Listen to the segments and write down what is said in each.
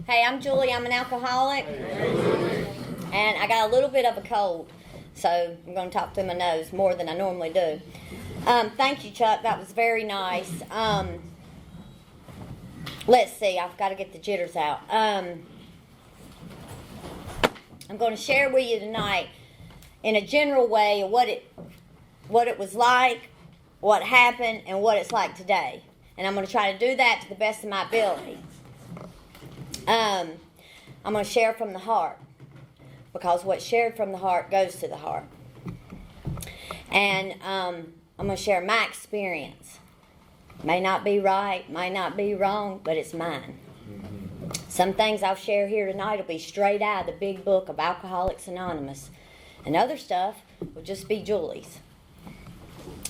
Hey, I'm Julie. I'm an alcoholic. And I got a little bit of a cold. So I'm going to talk through my nose more than I normally do. Thank you, Chuck. That was very nice. Let's see. I've got to get the jitters out. I'm going to share with you tonight in a general way what it was like, what happened, and what it's like today. And I'm going to try to do that to the best of my ability. I'm going to share from the heart, because what's shared from the heart goes to the heart. And I'm going to share my experience. May not be right, may not be wrong, but it's mine. Some things I'll share here tonight will be straight out of the big book of Alcoholics Anonymous. And other stuff will just be Julie's.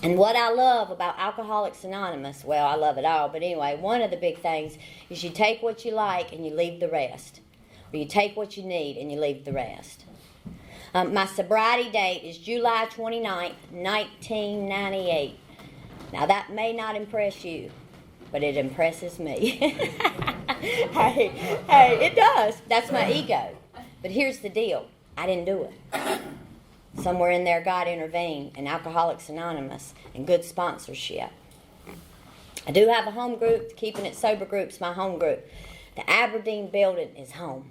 And what I love about Alcoholics Anonymous, well, I love it all, but anyway, one of the big things is you take what you like and you leave the rest. Or you take what you need and you leave the rest. My sobriety date is July 29th, 1998. Now, that may not impress you, but it impresses me. hey, it does. That's my ego. But here's the deal. I didn't do it. Somewhere in there, God intervened, and Alcoholics Anonymous, and good sponsorship. I do have a home group. Keeping It Sober group's my home group. The Aberdeen building is home.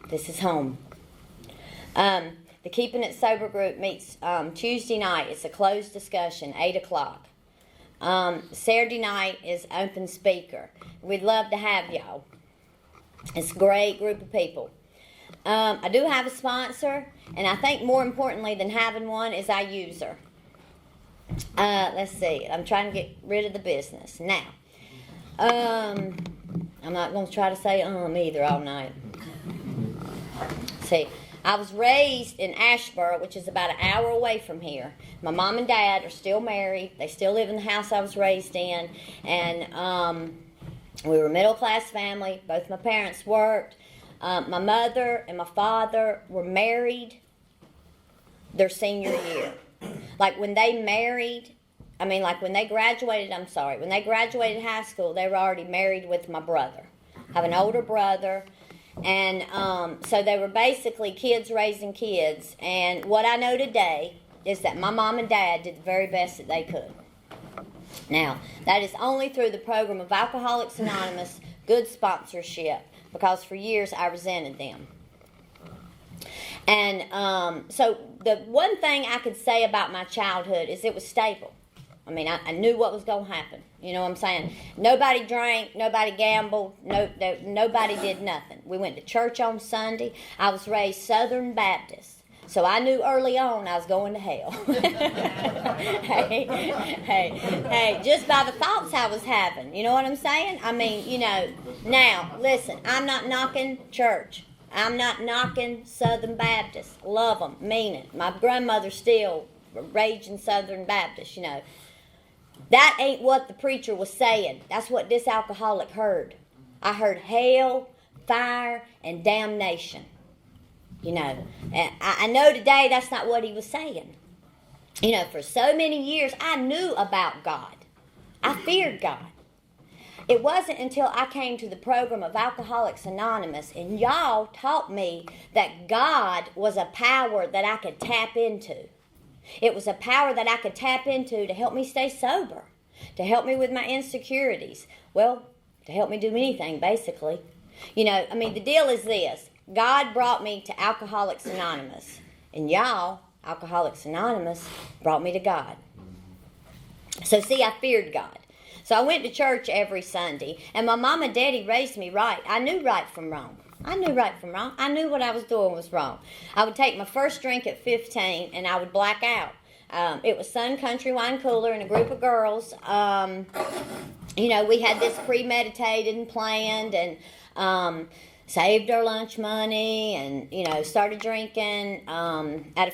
This is home. The Keeping It Sober group meets Tuesday night. It's a closed discussion, 8 o'clock. Saturday night is open speaker. We'd love to have y'all. It's a great group of people. I do have a sponsor, and I think more importantly than having one is I use her. Let's see. I'm trying to get rid of the business. Now, I'm not going to try to say either all night. See, I was raised in Asheboro, which is about an hour away from here. My mom and dad are still married. They still live in the house I was raised in. And we were a middle-class family. Both my parents worked. My mother and my father were married their senior year. Like when they married, when they graduated high school, they were already married with my brother. I have an older brother. And so they were basically kids raising kids. And what I know today is that my mom and dad did the very best that they could. Now, that is only through the program of Alcoholics Anonymous, good sponsorship, because for years I resented them. And so the one thing I could say about my childhood is it was stable. I knew what was going to happen. You know what I'm saying? Nobody drank, nobody gambled, nobody did nothing. We went to church on Sunday. I was raised Southern Baptist, so I knew early on I was going to hell. hey, just by the thoughts I was having. You know what I'm saying? Now, listen, I'm not knocking church. I'm not knocking Southern Baptist. Love them, mean it. My grandmother still raging Southern Baptist, That ain't what the preacher was saying. That's what this alcoholic heard. I heard hell, fire, and damnation. And I know today that's not what he was saying. For so many years, I knew about God. I feared God. It wasn't until I came to the program of Alcoholics Anonymous, and y'all taught me that God was a power that I could tap into. It was a power that I could tap into to help me stay sober, to help me with my insecurities. Well, to help me do anything, basically. The deal is this. God brought me to Alcoholics Anonymous. And y'all, Alcoholics Anonymous, brought me to God. So see, I feared God. So I went to church every Sunday. And my mom and daddy raised me right. I knew right from wrong. I knew what I was doing was wrong. I would take my first drink at 15, and I would black out. It was Sun Country Wine Cooler and a group of girls. We had this premeditated and planned, and saved our lunch money, and started drinking. I'm gonna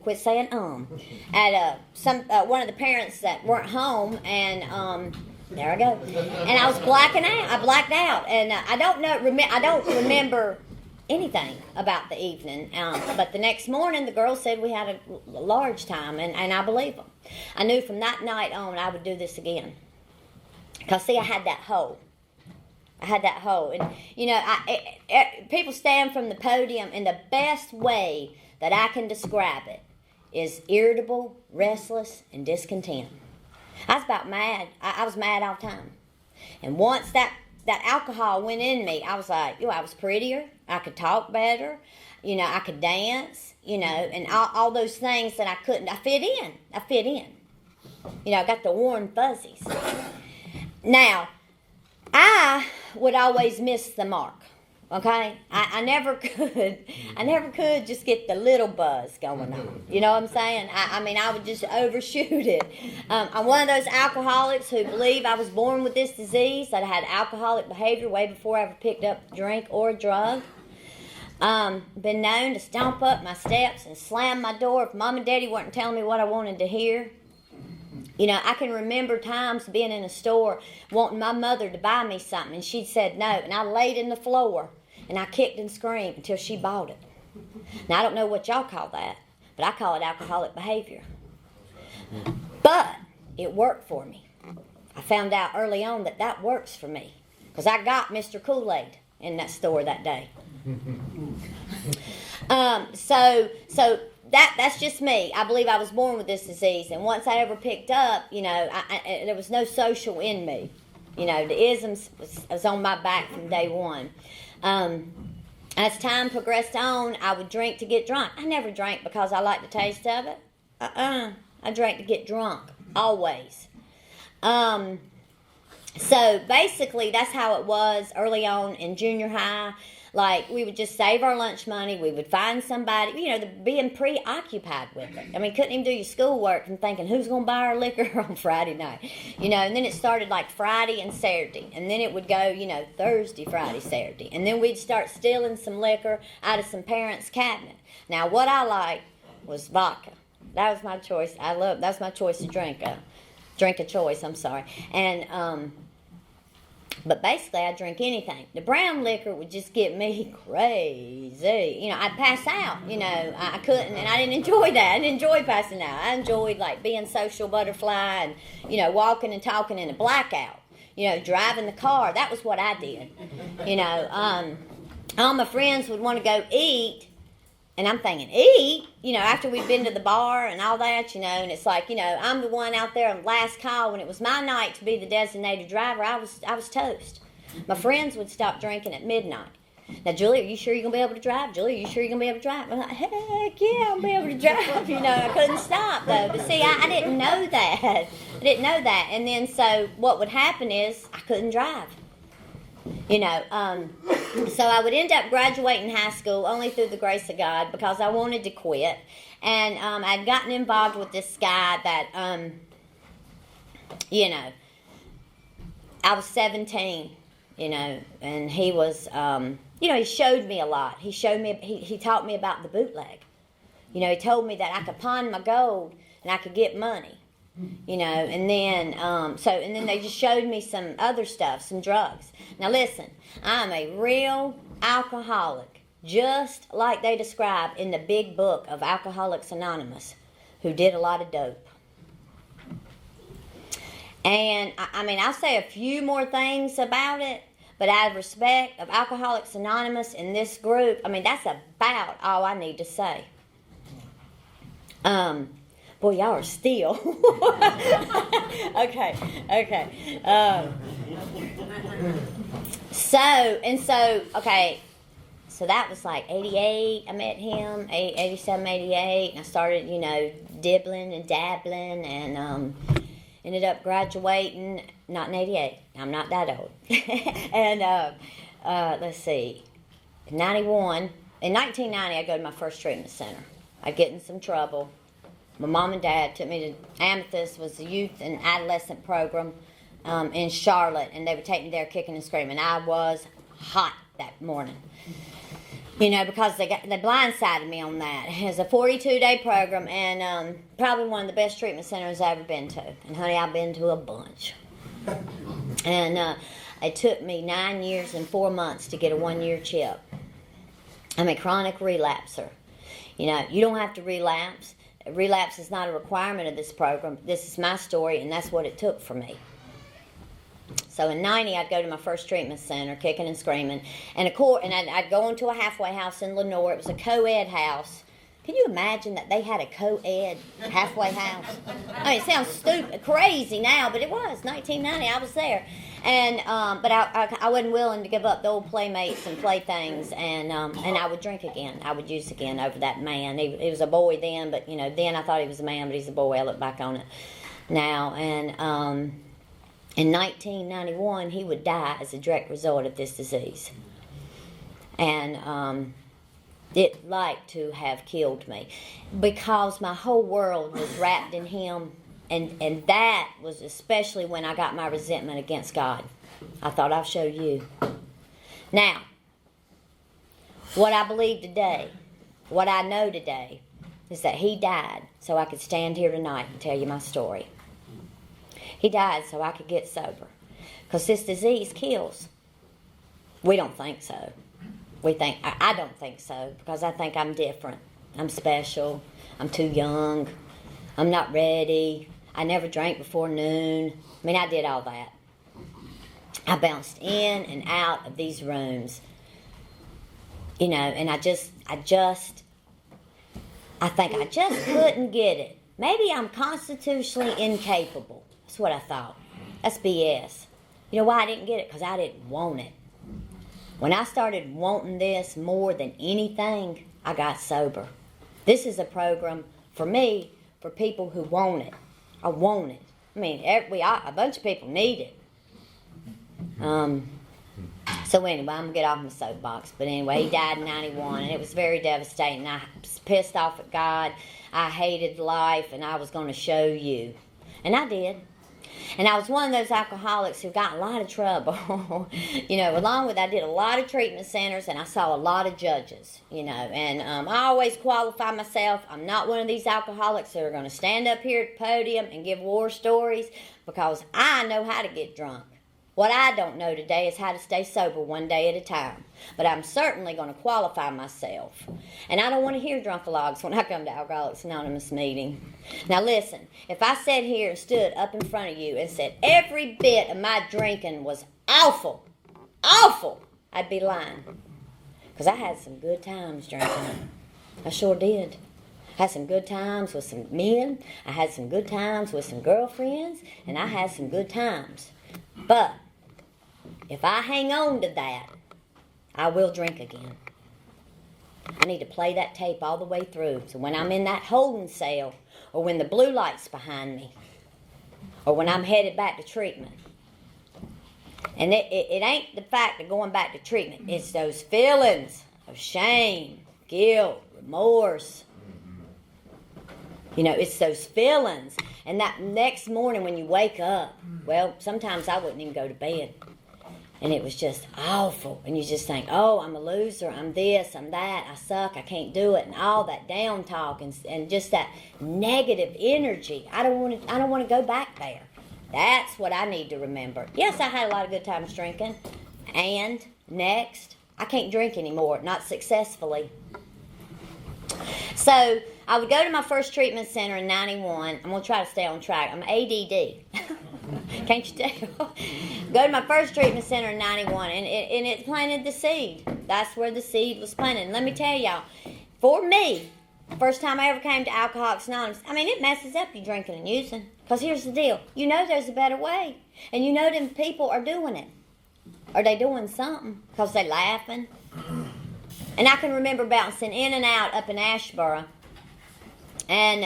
quit saying at one of the parents that weren't home, and there I go. And I was blacking out. I blacked out, and I don't remember anything about the evening. But the next morning, the girls said we had a large time, and I believe them. I knew from that night on I would do this again. Because, see, I had that hole. I had that hole. And, people stand from the podium, and the best way that I can describe it is irritable, restless, and discontent. I was about mad. I was mad all the time. And once that alcohol went in me, I was like, I was prettier. I could talk better. I could dance, and all those things that I couldn't. I fit in. I got the warm fuzzies. Now, I would always miss the mark. Okay? I never could just get the little buzz going on. You know what I'm saying? I would just overshoot it. I'm one of those alcoholics who believe I was born with this disease, that I had alcoholic behavior way before I ever picked up a drink or a drug. Been known to stomp up my steps and slam my door if Mom and Daddy weren't telling me what I wanted to hear. I can remember times being in a store wanting my mother to buy me something, and she'd said no, and I laid in the floor and I kicked and screamed until she bought it. Now, I don't know what y'all call that, but I call it alcoholic behavior. But it worked for me. I found out early on that works for me, because I got Mr. Kool-Aid in that store that day. So that's just me. I believe I was born with this disease, and once I ever picked up, there was no social in me. The isms was on my back from day one. As time progressed on, I would drink to get drunk. I never drank because I liked the taste of it. I drank to get drunk, always. So basically, that's how it was early on in junior high. Like, we would just save our lunch money. We would find somebody, being preoccupied with it. Couldn't even do your schoolwork and thinking, who's going to buy our liquor on Friday night? And then it started like Friday and Saturday. And then it would go, Thursday, Friday, Saturday. And then we'd start stealing some liquor out of some parents' cabinet. Now, what I liked was vodka. That was my choice. That's my choice to drink. Drink of choice, I'm sorry. And, but basically, I'd drink anything. The brown liquor would just get me crazy. I'd pass out. I couldn't, and I didn't enjoy that. I didn't enjoy passing out. I enjoyed, like, being social butterfly and, walking and talking in a blackout. Driving the car. That was what I did. All my friends would want to go eat, and I'm thinking, eat? After we'd been to the bar and all that, and it's like, I'm the one out there on last call. When it was my night to be the designated driver, I was toast. My friends would stop drinking at midnight. Now, Julie, are you sure you're going to be able to drive? Julie, are you sure you're going to be able to drive? I'm like, heck yeah, I'll be able to drive. I couldn't stop, though. But see, I didn't know that. And then so what would happen is I couldn't drive. So I would end up graduating high school only through the grace of God, because I wanted to quit. And I'd gotten involved with this guy that, I was 17, and he was, he showed me a lot. He taught me about the bootleg. He told me that I could pawn my gold and I could get money. And then they just showed me some other stuff, some drugs. Now listen, I'm a real alcoholic, just like they describe in the big book of Alcoholics Anonymous, who did a lot of dope. And I'll say a few more things about it, but out of respect of Alcoholics Anonymous in this group, that's about all I need to say. Boy, y'all are still. Okay. So that was like 88, I met him, 87, 88, and I started, dibbling and dabbling, and ended up graduating, not in 88, I'm not that old, and let's see, in 1990, I'd go to my first treatment center. I'd get in some trouble. My mom and dad took me to Amethyst, was the youth and adolescent program in Charlotte, and they would take me there kicking and screaming. I was hot that morning, because they blindsided me on that. It was a 42-day program, and probably one of the best treatment centers I've ever been to. And honey, I've been to a bunch. And it took me 9 years and 4 months to get a 1-year chip. I'm a chronic relapser. You don't have to relapse. Relapse is not a requirement of this program. This is my story, and that's what it took for me. So in 90, I'd go to my first treatment center, kicking and screaming. And I'd go into a halfway house in Lenore. It was a co-ed house. Can you imagine that they had a co-ed halfway house? I mean, it sounds stupid, crazy now, but it was 1990. I was there, and but I wasn't willing to give up the old playmates and playthings, and I would drink again. I would use again over that man. He was a boy then, but then I thought he was a man, but he's a boy. I look back on it now, and in 1991, he would die as a direct result of this disease, and it like to have killed me, because my whole world was wrapped in him, and that was especially when I got my resentment against God. I thought, I'll show you. Now, what I believe today, what I know today, is that he died so I could stand here tonight and tell you my story. He died so I could get sober, because this disease kills. We don't think so. I don't think so, because I think I'm different. I'm special. I'm too young. I'm not ready. I never drank before noon. I mean, I did all that. I bounced in and out of these rooms, and I think I just couldn't get it. Maybe I'm constitutionally incapable. That's what I thought. That's BS. You know why I didn't get it? Because I didn't want it. When I started wanting this more than anything, I got sober. This is a program for me, for people who want it. I want it. I mean, a bunch of people need it. So anyway, I'm going to get off my soapbox. But anyway, he died in 91, and it was very devastating. I was pissed off at God. I hated life, and I was going to show you. And I did. And I was one of those alcoholics who got in a lot of trouble. Along with I did a lot of treatment centers, and I saw a lot of judges, And I always qualify myself. I'm not one of these alcoholics that are going to stand up here at the podium and give war stories, because I know how to get drunk. What I don't know today is how to stay sober one day at a time. But I'm certainly going to qualify myself. And I don't want to hear drunkalogs when I come to Alcoholics Anonymous meeting. Now listen, if I sat here and stood up in front of you and said every bit of my drinking was awful, I'd be lying. Because I had some good times drinking. I sure did. I had some good times with some men. I had some good times with some girlfriends. And I had some good times. But if I hang on to that, I will drink again. I need to play that tape all the way through. So when I'm in that holding cell, or when the blue light's behind me, or when I'm headed back to treatment. And it ain't the fact of going back to treatment. It's those feelings of shame, guilt, remorse. It's those feelings. And that next morning when you wake up, well, sometimes I wouldn't even go to bed. And it was just awful. And you just think, oh, I'm a loser, I'm this, I'm that, I suck, I can't do it, and all that down talk and just that negative energy. I don't want to go back there. That's what I need to remember. Yes, I had a lot of good times drinking. And next, I can't drink anymore, not successfully. So I would go to my first treatment center in 91. I'm going to try to stay on track. I'm ADD. Can't you tell? Go to my first treatment center in 91, and it planted the seed. That's where the seed was planted. And let me tell y'all, for me, first time I ever came to Alcoholics Anonymous, it messes up you drinking and using. Because here's the deal. There's a better way. And them people are doing it. Or they doing something because they laughing. And I can remember bouncing in and out up in Ashboro. And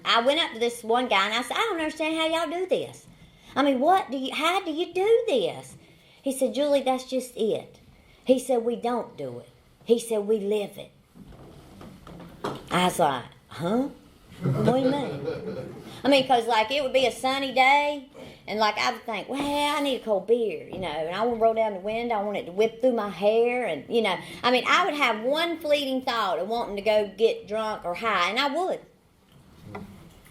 I went up to this one guy and I said, I don't understand how y'all do this. How do you do this? He said, Julie, that's just it. He said, we don't do it. He said, we live it. I was like, huh? What do you mean? Because it would be a sunny day, and I would think, well, I need a cold beer, and I want to roll down the window, I want it to whip through my hair, and, I would have one fleeting thought of wanting to go get drunk or high, and I would.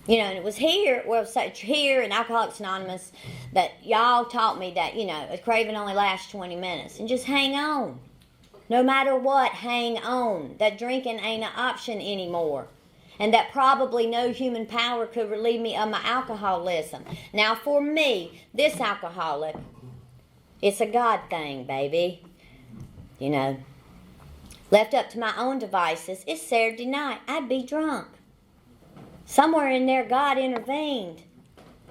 And it was here in Alcoholics Anonymous that y'all taught me that, a craving only lasts 20 minutes, and just hang on. No matter what, hang on. That drinking ain't an option anymore. And that probably no human power could relieve me of my alcoholism. Now, for me, this alcoholic, It's a God thing, baby. You know, left up to my own devices, it's Saturday night. I'd be drunk. Somewhere in there, God intervened.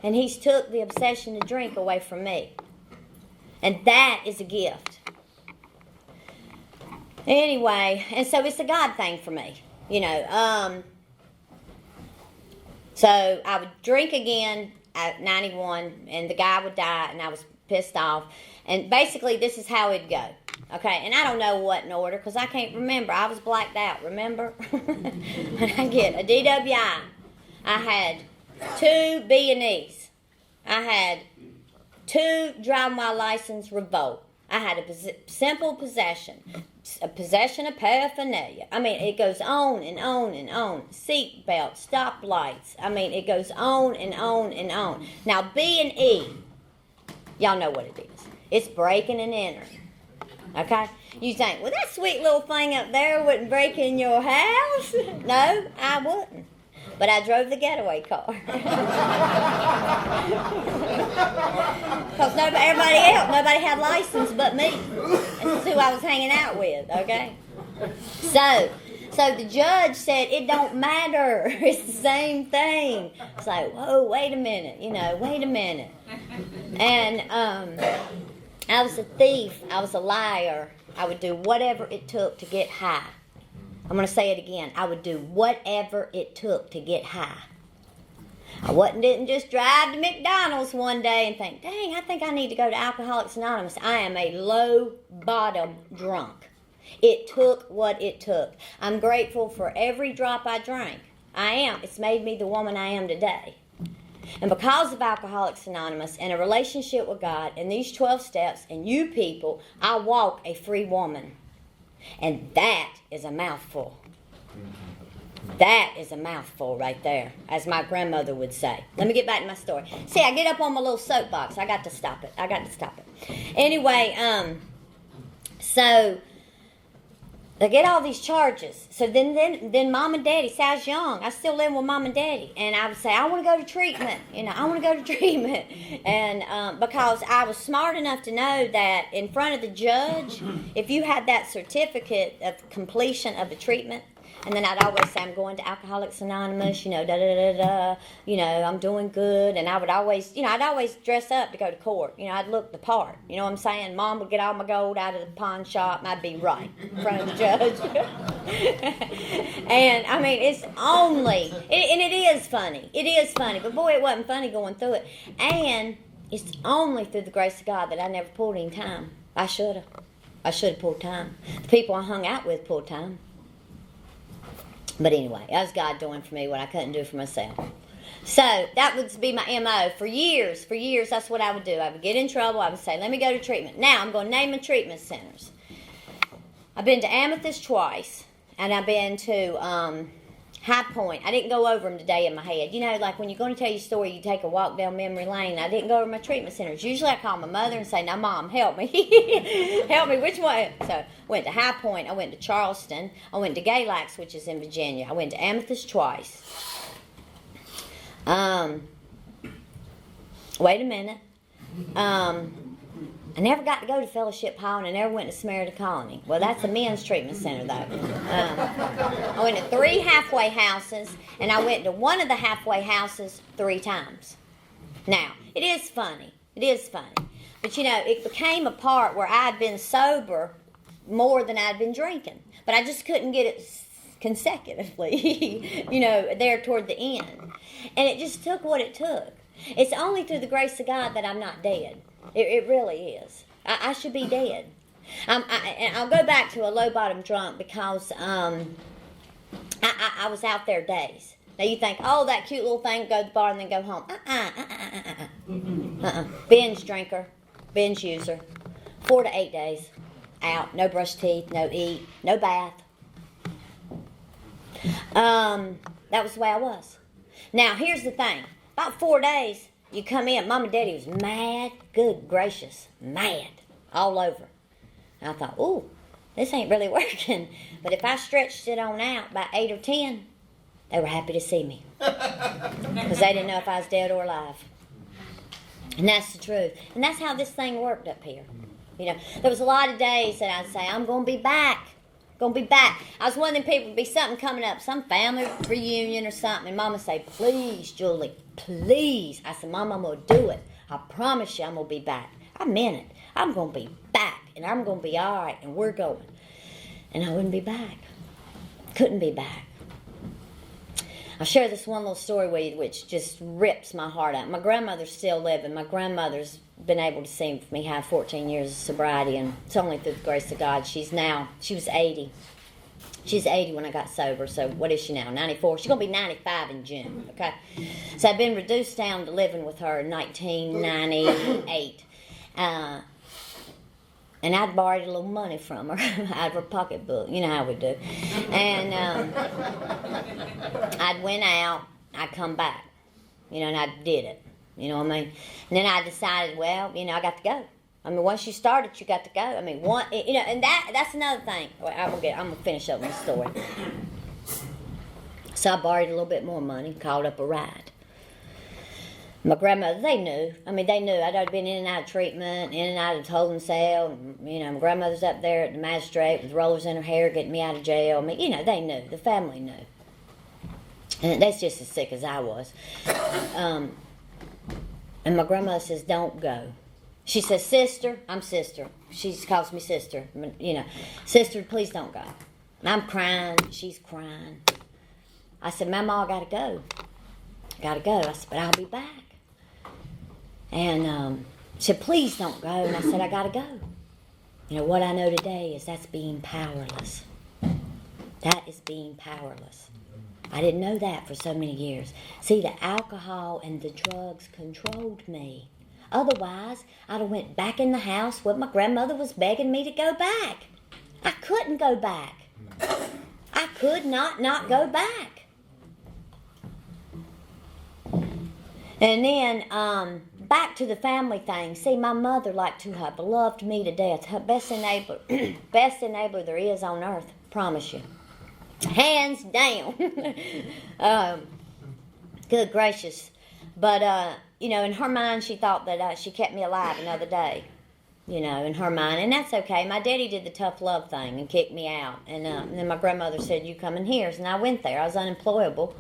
And He's took the obsession to drink away from me. And that is a gift. Anyway, and so it's a God thing for me. You know, so I would drink again at 91, and the guy would die, and I was pissed off. And basically, this is how it'd go. Okay, and I don't know what in order, because I can't remember. I was blacked out, remember? And I get a DWI. I had 2 B&Es. I had 2 driving while license revolt. I had a simple possession. A possession of paraphernalia. I mean, it goes on and on and on. Seat belts, stoplights. I mean, it goes on and on and on. Now, B&E, y'all know what it is. It's breaking and entering. Okay? You think, well, that sweet little thing up there wouldn't break in your house? No, I wouldn't. But I drove the getaway car. Because everybody else, nobody had license but me. This is who I was hanging out with, okay? So the judge said, it don't matter. It's the same thing. It's like, whoa, wait a minute. Wait a minute. And I was a thief. I was a liar. I would do whatever it took to get high. I'm going to say it again. I would do whatever it took to get high. I didn't just drive to McDonald's one day and think, dang, I think I need to go to Alcoholics Anonymous. I am a low-bottom drunk. It took what it took. I'm grateful for every drop I drank. I am. It's made me the woman I am today. And because of Alcoholics Anonymous and a relationship with God and these 12 steps and you people, I walk a free woman. And that is a mouthful. That is a mouthful right there, as my grandmother would say. Let me get back to my story. See, I get up on my little soapbox. I got to stop it. Anyway, so they get all these charges. So then Mom and Daddy, see, I was young. I still live with Mom and Daddy. And I would say, I want to go to treatment. I want to go to treatment. And because I was smart enough to know that in front of the judge, if you had that certificate of completion of the treatment, and then I'd always say, I'm going to Alcoholics Anonymous, I'm doing good. And I would always, I'd always dress up to go to court. I'd look the part. You know what I'm saying? Mom would get all my gold out of the pawn shop, and I'd be right in front of the judge. And, I mean, it's only, and it is funny. It is funny. But, boy, it wasn't funny going through it. And it's only through the grace of God that I never pulled any time. I should have. I should have pulled time. The people I hung out with pulled time. But anyway, that was God doing for me what I couldn't do for myself. So that would be my MO. For years, that's what I would do. I would get in trouble. I would say, let me go to treatment. Now, I'm going to name my treatment centers. I've been to Amethyst twice, and I've been to High Point. I didn't go over them today in my head. Like when you're going to tell your story, you take a walk down memory lane. I didn't go over my treatment centers. Usually I call my mother and say, now, Mom, help me. Help me, which one? So I went to High Point. I went to Charleston. I went to Galax, which is in Virginia. I went to Amethyst twice. Wait a minute. I never got to go to Fellowship Hall, and I never went to Samaritan Colony. Well, that's a men's treatment center, though. I went to 3 halfway houses, and I went to one of the halfway houses 3 times. Now, it is funny. But, it became a part where I'd been sober more than I'd been drinking. But I just couldn't get it consecutively, there toward the end. And it just took what it took. It's only through the grace of God that I'm not dead. It really is. I should be dead. And I'll go back to a low-bottom drunk because I was out there days. Now you think, oh, that cute little thing, go to the bar and then go home. Binge drinker, binge user. 4 to 8 days out, no brush teeth, no eat, no bath. That was the way I was. Now here's the thing. About 4 days, you come in, Mom and Daddy was mad, good gracious, mad, all over. And I thought, ooh, this ain't really working. But if I stretched it on out by 8 or 10, they were happy to see me. Because they didn't know if I was dead or alive. And that's the truth. And that's how this thing worked up here. You know, there was a lot of days that I'd say, I'm going to be back. Going to be back. I was one of them people, would be something coming up, some family reunion or something, and Mama would say, please, Julie, please. I said, Mama, I'm going to do it. I promise you I'm going to be back. I meant it. I'm going to be back, and I'm going to be all right, and we're going. And I wouldn't be back. Couldn't be back. I'll share this one little story with you which just rips my heart out. My grandmother's still living. My grandmother's been able to see me have 14 years of sobriety, and it's only through the grace of God. She was 80. She's 80 when I got sober, so what is she now, 94? She's going to be 95 in June, okay? So I've been reduced down to living with her in 1998. And I'd borrowed a little money from her out of her pocketbook. You know how we do. And I'd went out, I'd come back. You know, and I did it. You know what I mean? And then I decided, well, you know, I got to go. I mean, once you started, you got to go. I mean, you know, and that's another thing. Well, I'm gonna finish up my story. So I borrowed a little bit more money, called up a ride. My grandmother, they knew. I mean, they knew. I'd been in and out of treatment, in and out of the holding cell. You know, my grandmother's up there at the magistrate with rollers in her hair, getting me out of jail. I mean, you know, they knew. The family knew. And that's just as sick as I was. And my grandmother says, don't go. She says, sister, I'm sister. She calls me sister. You know, sister, please don't go. And I'm crying. She's crying. I said, Mama, I got to go. Got to go. I said, but I'll be back. And she said, please don't go. And I said, I got to go. You know, what I know today is that's being powerless. That is being powerless. I didn't know that for so many years. See, the alcohol and the drugs controlled me. Otherwise, I'd have went back in the house where my grandmother was begging me to go back. I couldn't go back. I could not go back. And then, back to the family thing. See, my mother liked to have loved me to death. Her best enabler there is on earth. Promise you. Hands down. Good gracious. But, you know, in her mind, she thought that she kept me alive another day. You know, in her mind. And that's okay. My daddy did the tough love thing and kicked me out. And then my grandmother said, you come in here. And I went there. I was unemployable.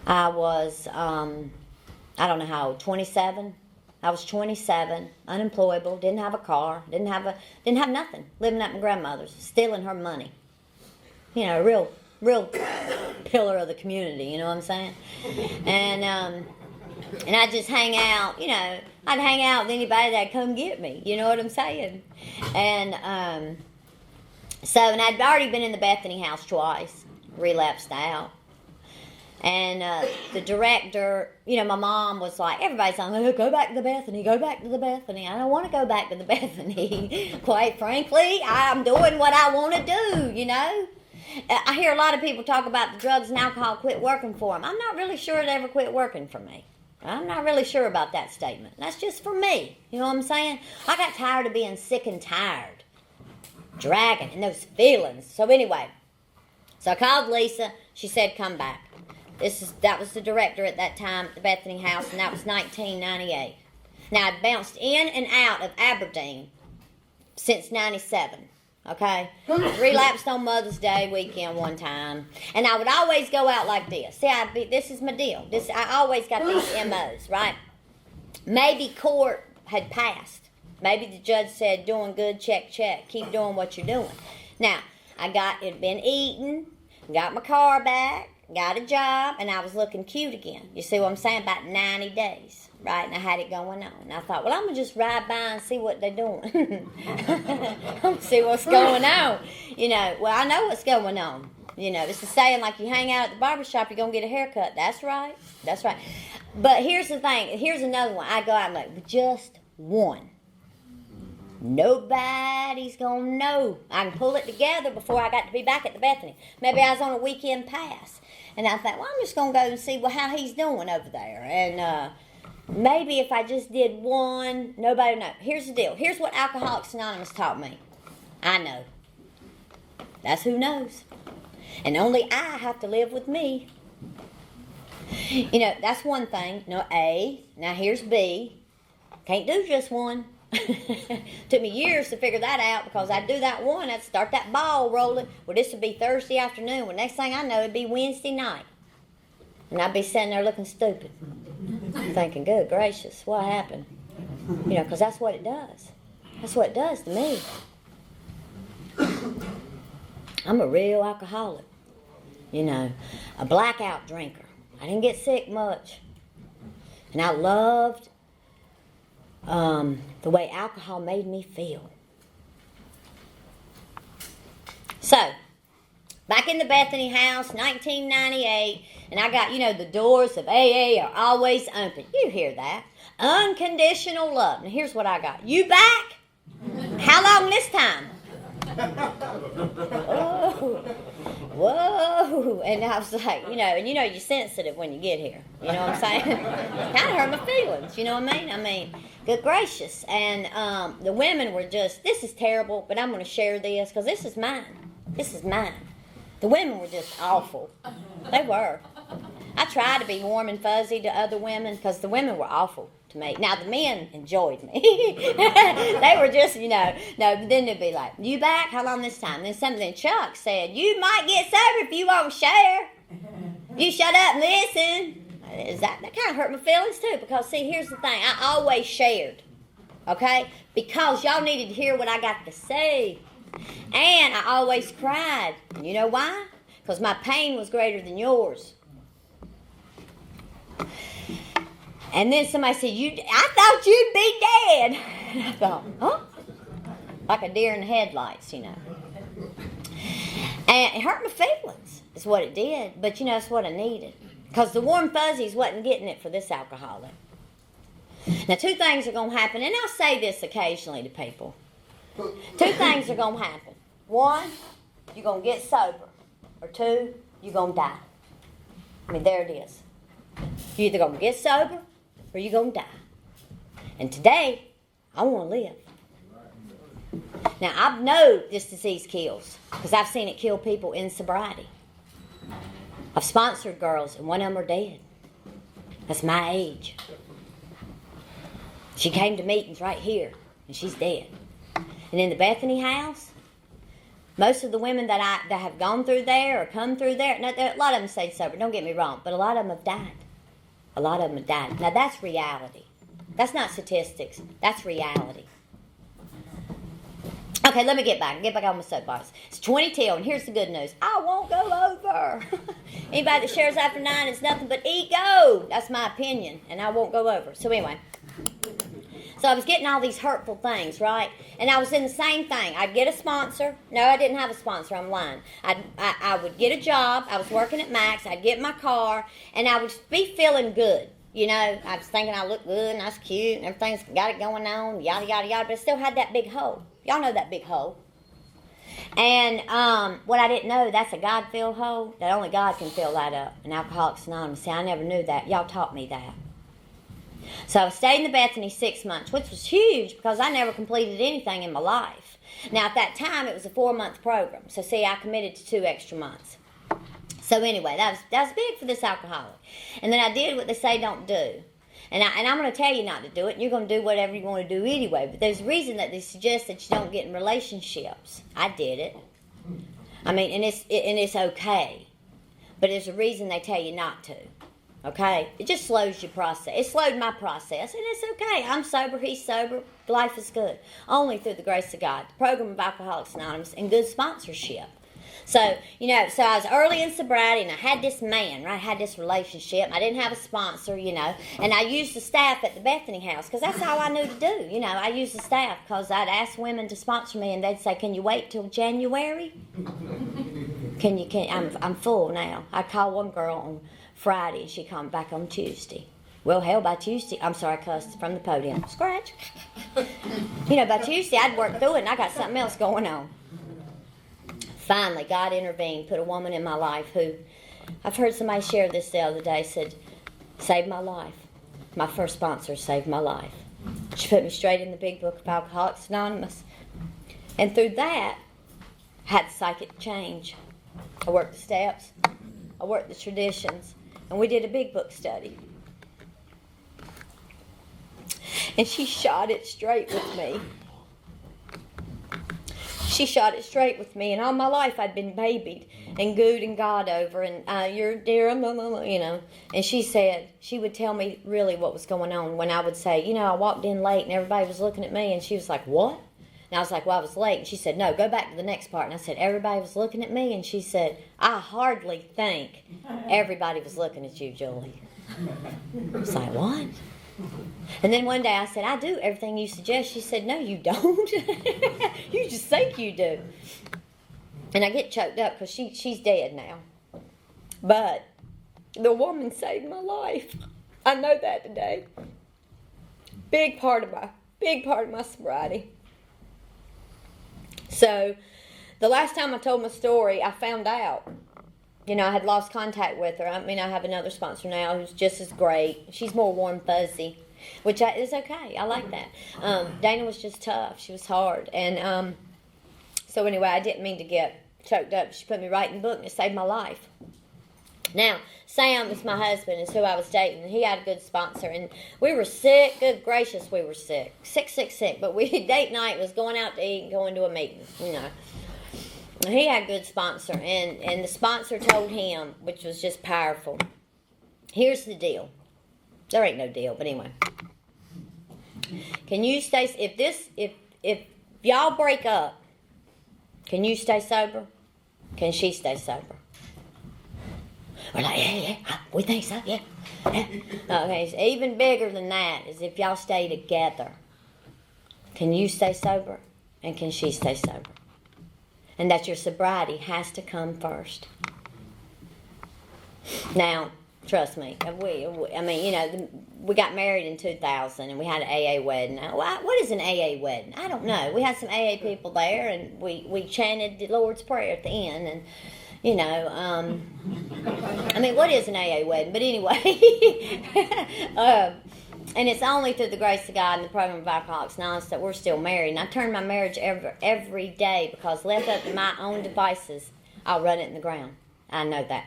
I was, I don't know how old, 27. I was 27, unemployable, didn't have a car, didn't have nothing. Living at my grandmother's, stealing her money. You know, a real pillar of the community, you know what I'm saying? And I'd just hang out, you know, I'd hang out with anybody that'd come get me, you know what I'm saying? And and I'd already been in the Bethany house twice, relapsed out. And the director, you know, my mom was like, everybody's like, oh, go back to the Bethany, go back to the Bethany. I don't want to go back to the Bethany. Quite frankly, I'm doing what I want to do, you know. I hear a lot of people talk about the drugs and alcohol quit working for them. I'm not really sure it ever quit working for me. I'm not really sure about that statement. That's just for me. You know what I'm saying? I got tired of being sick and tired. Dragging in those feelings. So anyway, so I called Lisa. She said, come back. That was the director at that time at the Bethany house, and that was 1998. Now, I'd bounced in and out of Aberdeen since 97, okay? Relapsed on Mother's Day weekend one time. And I would always go out like this. See, this is my deal. I always got these MOs, right? Maybe court had passed. Maybe the judge said, doing good, check, check. Keep doing what you're doing. Now, it'd been eaten, got my car back, got a job, and I was looking cute again. You see what I'm saying? About 90 days, right? And I had it going on. And I thought, well, I'm going to just ride by and see what they're doing. I'm going to see what's going on. You know, well, I know what's going on. You know, it's the saying, like, you hang out at the barbershop, you're going to get a haircut. That's right. That's right. But here's the thing. Here's another one. I go out and like, just one. Nobody's going to know. I can pull it together before I got to be back at the Bethany. Maybe I was on a weekend pass. And I thought, well, I'm just going to go and see how he's doing over there. And maybe if I just did one, nobody would know. Here's the deal. Here's what Alcoholics Anonymous taught me. I know. That's who knows. And only I have to live with me. You know, that's one thing. No, A. Now here's B. Can't do just one. Took me years to figure that out because I'd do that one, I'd start that ball rolling. Well, this would be Thursday afternoon. Well, next thing I know, it'd be Wednesday night. And I'd be sitting there looking stupid, thinking, good gracious, what happened? Because that's what it does. That's what it does to me. I'm a real alcoholic. A blackout drinker. I didn't get sick much. And I loved the way alcohol made me feel. So, back in the Bethany house, 1998, and I got, the doors of AA are always open. You hear that. Unconditional love. Now, here's what I got. You back? How long this time? Whoa. And I was like, and you're sensitive when you get here. You know what I'm saying? Kind of hurt my feelings, you know what I mean? Good gracious. And the women were just, this is terrible, but I'm going to share this because this is mine. This is mine. The women were just awful. They were. I tried to be warm and fuzzy to other women because the women were awful to me. Now, the men enjoyed me. They were just, no, but then they'd be like, you back? How long this time? Then something Chuck said, you might get sober if you won't share. You shut up and listen. That kind of hurt my feelings too because, see, here's the thing. I always shared, okay? Because y'all needed to hear what I got to say. And I always cried. And you know why? Because my pain was greater than yours. And then somebody said, I thought you'd be dead. And I thought, huh? Like a deer in the headlights, And it hurt my feelings, is what it did. But, it's what I needed. Because the warm fuzzies wasn't getting it for this alcoholic. Now, two things are going to happen. And I'll say this occasionally to people. Two things are going to happen. One, you're going to get sober. Or two, you're going to die. There it is. You're either going to get sober or you're going to die. And today, I want to live. Now, I know this disease kills because I've seen it kill people in sobriety. I've sponsored girls and one of them are dead. That's my age. She came to meetings right here and she's dead. And in the Bethany house, most of the women that have gone through there or come through there, a lot of them stayed sober, don't get me wrong, but a lot of them have died. A lot of them have died. Now, that's reality. That's not statistics. That's reality. Okay, let me get back on my soapbox. It's 2010, and here's the good news. I won't go over. Anybody that shares after 9 is nothing but ego. That's my opinion, and I won't go over. So anyway. So I was getting all these hurtful things, right? And I was in the same thing. I'd get a sponsor. No, I didn't have a sponsor. I'm lying. I would get a job. I was working at Max. I'd get my car, and I would be feeling good. I was thinking I looked good, and I was cute, and everything's got it going on, yada, yada, yada. But I still had that big hole. Y'all know that big hole. And what I didn't know, that's a God-filled hole. That only God can fill that up. And Alcoholics Anonymous. See, I never knew that. Y'all taught me that. So I stayed in the Bethany 6 months, which was huge because I never completed anything in my life. Now, at that time, it was a 4-month program. So, see, I committed to 2 extra months. So, anyway, that was big for this alcoholic. And then I did what they say don't do. And I'm going to tell you not to do it, and you're going to do whatever you want to do anyway. But there's a reason that they suggest that you don't get in relationships. I did it. And it's okay. But there's a reason they tell you not to. Okay? It just slows your process. It slowed my process, and it's okay. I'm sober, he's sober. Life is good. Only through the grace of God. The program of Alcoholics Anonymous and good sponsorship. So I was early in sobriety, and I had this man, right? I had this relationship. I didn't have a sponsor, and I used the staff at the Bethany house because that's all I knew to do. I used the staff because I'd ask women to sponsor me, and they'd say, can you wait till January? I'm full now. I called one girl on Friday, and she called me back on Tuesday. Well, hell, by Tuesday, I'm sorry, I cussed from the podium. Scratch. By Tuesday, I'd worked through it, and I got something else going on. Finally, God intervened, put a woman in my life who, I've heard somebody share this the other day, said, saved my life. My first sponsor saved my life. She put me straight in the big book of Alcoholics Anonymous. And through that, I had psychic change. I worked the steps. I worked the traditions. And we did a big book study. And she shot it straight with me. She shot it straight with me, and all my life I'd been babied and gooed and God over, and you're dear, you know. And she would tell me really what was going on when I would say, you know, I walked in late and everybody was looking at me, and she was like, what? And I was like, well, I was late. And she said, no, go back to the next part. And I said, everybody was looking at me, and she said, I hardly think everybody was looking at you, Julie. I was like, what? And then one day I said, I do everything you suggest. She said, no, you don't. You just think you do. And I get choked up because she's dead now. But the woman saved my life. I know that today. Big part of my sobriety. So the last time I told my story, I found out. You know, I had lost contact with her. I mean, I have another sponsor now who's just as great. She's more warm fuzzy, which is okay. I like that. Dana was just tough. She was hard. And so anyway, I didn't mean to get choked up. She put me right in the book, and it saved my life. Now, Sam is my husband, is who I was dating, and he had a good sponsor. And we were sick. Good gracious, we were sick. Sick. But date night was going out to eat and going to a meeting, you know. He had a good sponsor, and the sponsor told him, which was just powerful, here's the deal. There ain't no deal, but anyway. Can you stay, if y'all break up, can you stay sober? Can she stay sober? We're like, yeah, we think so, yeah. Okay, so even bigger than that is if y'all stay together. Can you stay sober? And can she stay sober? And that your sobriety has to come first. Now, trust me, we got married in 2000 and we had an AA wedding. Now, what is an AA wedding? I don't know. We had some AA people there, and we chanted the Lord's Prayer at the end, and you know, what is an AA wedding? But anyway, and it's only through the grace of God and the program of Alcoholics Anonymous that we're still married. And I turn my marriage every day, because left up to my own devices, I'll run it in the ground. I know that.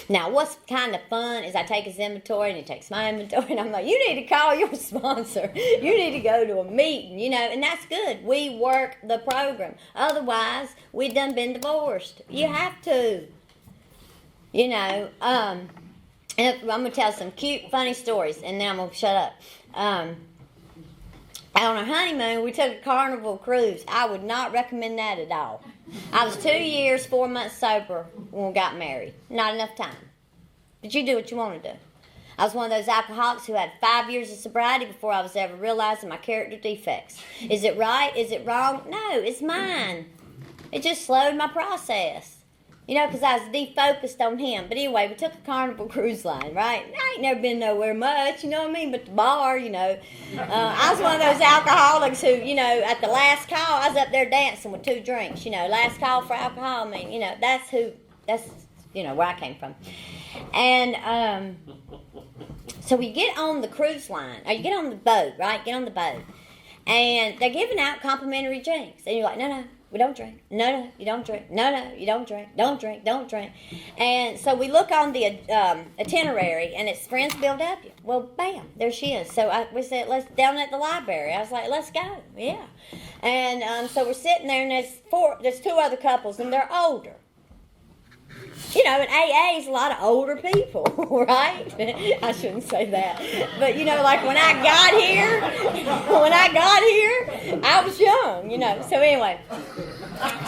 Now, what's kind of fun is I take his inventory and he takes my inventory, and I'm like, you need to call your sponsor. You need to go to a meeting, you know, and that's good. We work the program. Otherwise, we done been divorced. You have to. You know, and I'm going to tell some cute, funny stories, and then I'm going to shut up. On our honeymoon, we took a Carnival cruise. I would not recommend that at all. I was 2 years, 4 months sober when we got married. Not enough time. But you do what you want to do. I was one of those alcoholics who had 5 years of sobriety before I was ever realizing my character defects. Is it right? Is it wrong? No, it's mine. It just slowed my process. You know, because I was defocused on him. But anyway, we took a Carnival cruise line, right? I ain't never been nowhere much, you know what I mean? But the bar, you know. I was one of those alcoholics who, you know, at the last call, I was up there dancing with 2 drinks, you know. Last call for alcohol, you know, that's, you know, where I came from. And so we get on the cruise line, or you get on the boat, right? Get on the boat. And they're giving out complimentary drinks. And you're like, no, we don't drink. No, you don't drink. No, you don't drink. Don't drink. And so we look on the itinerary, and it's Friends Build Up. Well, bam, there she is. So we said, let's down at the library. I was like, let's go. Yeah. And so we're sitting there, and there's 2 other couples, and they're older. You know, in AA is a lot of older people, right? I shouldn't say that. But, you know, like when I got here, I was young, you know. So anyway,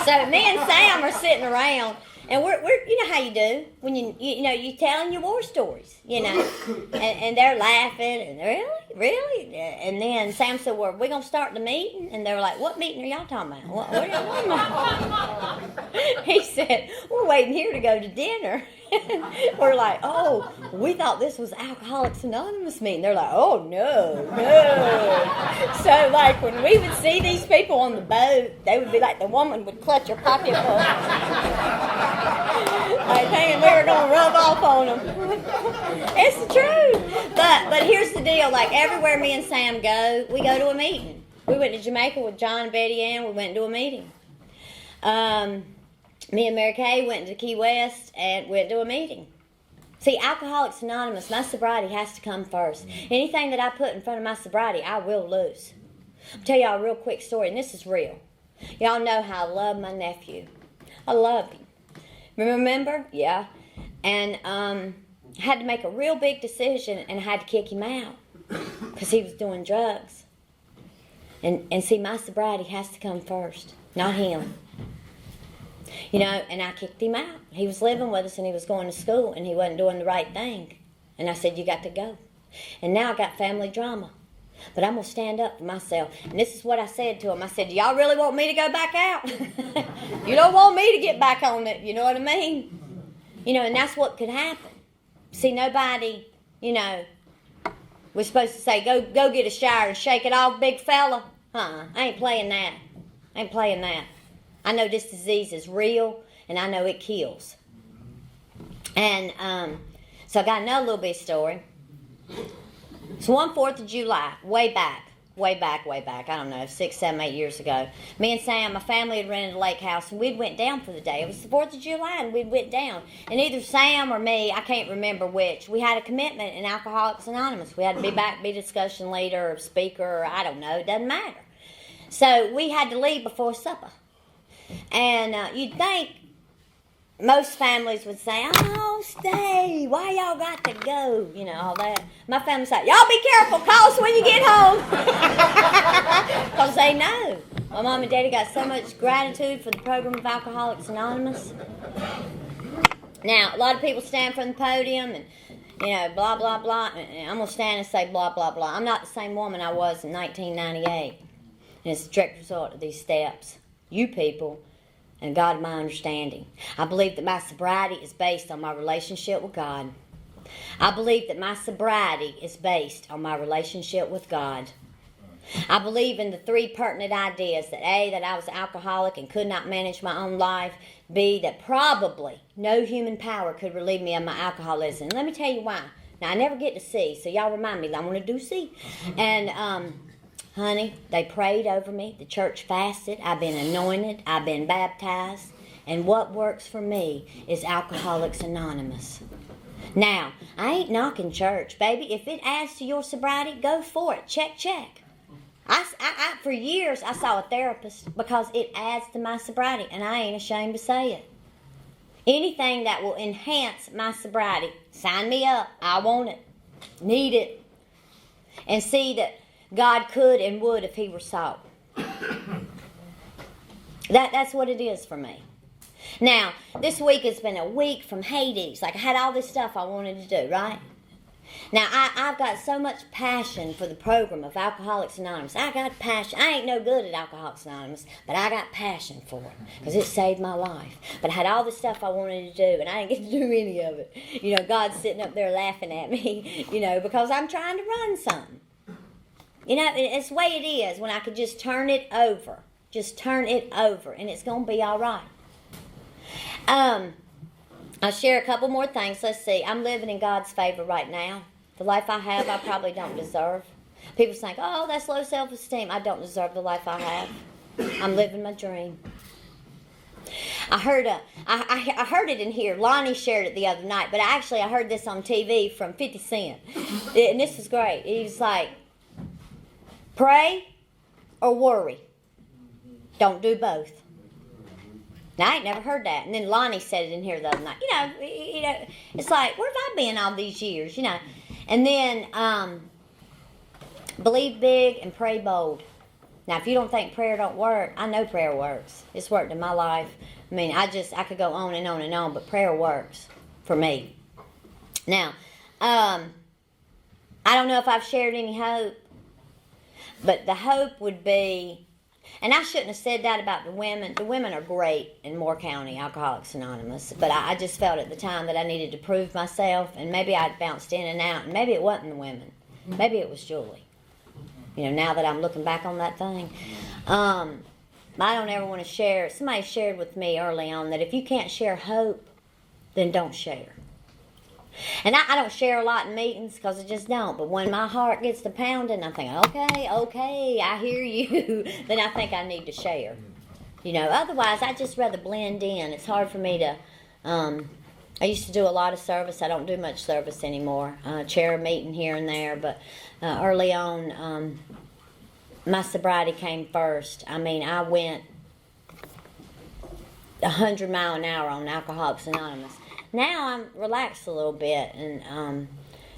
so me and Sam are sitting around, and we're you know how you do when you know, you telling your war stories, you know, and they're laughing, and really, and then Sam said, well, we're going to start the meeting, and they were like, what meeting are y'all talking about? What are y'all talking about? He said, we're waiting here to go to dinner. We're like, oh, we thought this was Alcoholics Anonymous meeting. They're like, oh, no. So, like, when we would see these people on the boat, they would be like, the woman would clutch her pocketbook. Like, thinking we were going to rub off on them. It's the truth. But here's the deal. Like, everywhere me and Sam go, we go to a meeting. We went to Jamaica with John and Betty Ann. We went to a meeting. Me and Mary Kay went to Key West and went to a meeting. See, Alcoholics Anonymous, my sobriety has to come first. Anything that I put in front of my sobriety, I will lose. I'll tell y'all a real quick story, and this is real. Y'all know how I love my nephew. I love him. Remember? Yeah. And I had to make a real big decision, and I had to kick him out because he was doing drugs. And see, my sobriety has to come first, not him. You know, and I kicked him out. He was living with us, and he was going to school, and he wasn't doing the right thing. And I said, you got to go. And now I got family drama. But I'm going to stand up for myself. And this is what I said to him. I said, do y'all really want me to go back out? You don't want me to get back on it. You know what I mean? You know, and that's what could happen. See, nobody, you know, was supposed to say, go get a shower and shake it off, big fella. I ain't playing that. I ain't playing that. I know this disease is real, and I know it kills. And so I got another little bit of story. So one 4th of July, way back, I don't know, 6, 7, 8 years ago, me and Sam, my family had rented a lake house, and we went down for the day. It was the 4th of July, and we went down. And either Sam or me, I can't remember which, we had a commitment in Alcoholics Anonymous. We had to be back, be discussion leader or speaker, or I don't know, it doesn't matter. So we had to leave before supper. And you'd think most families would say, oh, stay, why y'all got to go? You know, all that. My family said, y'all be careful, call us when you get home. Because they know. My mom and daddy got so much gratitude for the program of Alcoholics Anonymous. Now, a lot of people stand from the podium and, you know, blah, blah, blah. And I'm going to stand and say blah, blah, blah. I'm not the same woman I was in 1998. And it's a direct result of these steps. You people and God, my understanding. I believe that my sobriety is based on my relationship with God. I believe that my sobriety is based on my relationship with God. I believe in the 3 pertinent ideas that A, that I was alcoholic and could not manage my own life. B, that probably no human power could relieve me of my alcoholism. And let me tell you why. Now, I never get to C, so y'all remind me that I want to do C. And, honey, they prayed over me. The church fasted. I've been anointed. I've been baptized. And what works for me is Alcoholics Anonymous. Now, I ain't knocking church, baby. If it adds to your sobriety, go for it. Check. For years, I saw a therapist because it adds to my sobriety, and I ain't ashamed to say it. Anything that will enhance my sobriety, sign me up. I want it. Need it. And see that God could and would if he were sought. That's what it is for me. Now, this week has been a week from Hades. Like, I had all this stuff I wanted to do, right? Now, I've got so much passion for the program of Alcoholics Anonymous. I got passion. I ain't no good at Alcoholics Anonymous, but I got passion for it because it saved my life. But I had all this stuff I wanted to do, and I didn't get to do any of it. You know, God's sitting up there laughing at me, you know, because I'm trying to run something. You know, it's the way it is when I could just turn it over. Just turn it over, and it's going to be all right. I'll share a couple more things. Let's see. I'm living in God's favor right now. The life I have, I probably don't deserve. People think, oh, that's low self-esteem. I don't deserve the life I have. I'm living my dream. I heard it in here. Lonnie shared it the other night, but I heard this on TV from 50 Cent. And this is great. He was like, pray or worry. Don't do both. Now, I ain't never heard that. And then Lonnie said it in here the other night. You know, it's like, where have I been all these years, you know? And then, believe big and pray bold. Now, if you don't think prayer don't work, I know prayer works. It's worked in my life. I mean, I could go on and on and on, but prayer works for me. Now, I don't know if I've shared any hope, but the hope would be, and I shouldn't have said that about the women. The women are great in Moore County, Alcoholics Anonymous. But I just felt at the time that I needed to prove myself. And maybe I'd bounced in and out. And maybe it wasn't the women. Maybe it was Julie. You know, now that I'm looking back on that thing. I don't ever want to share. Somebody shared with me early on that if you can't share hope, then don't share. And I don't share a lot in meetings because I just don't. But when my heart gets to pounding, I'm thinking, okay, I hear you. Then I think I need to share. You know, otherwise I just rather blend in. It's hard for me to I used to do a lot of service. I don't do much service anymore. Chair a meeting here and there, but early on, my sobriety came first. I mean, I went 100 miles an hour on Alcoholics Anonymous. Now I'm relaxed a little bit, and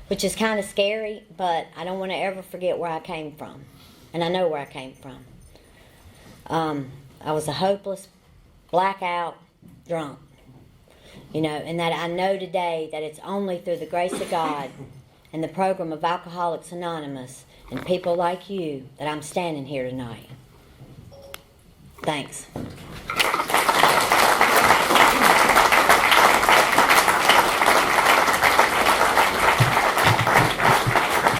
which is kind of scary, but I don't want to ever forget where I came from, and I know where I came from. I was a hopeless, blackout drunk. You know, and that I know today that it's only through the grace of God and the program of Alcoholics Anonymous and people like you that I'm standing here tonight. Thanks.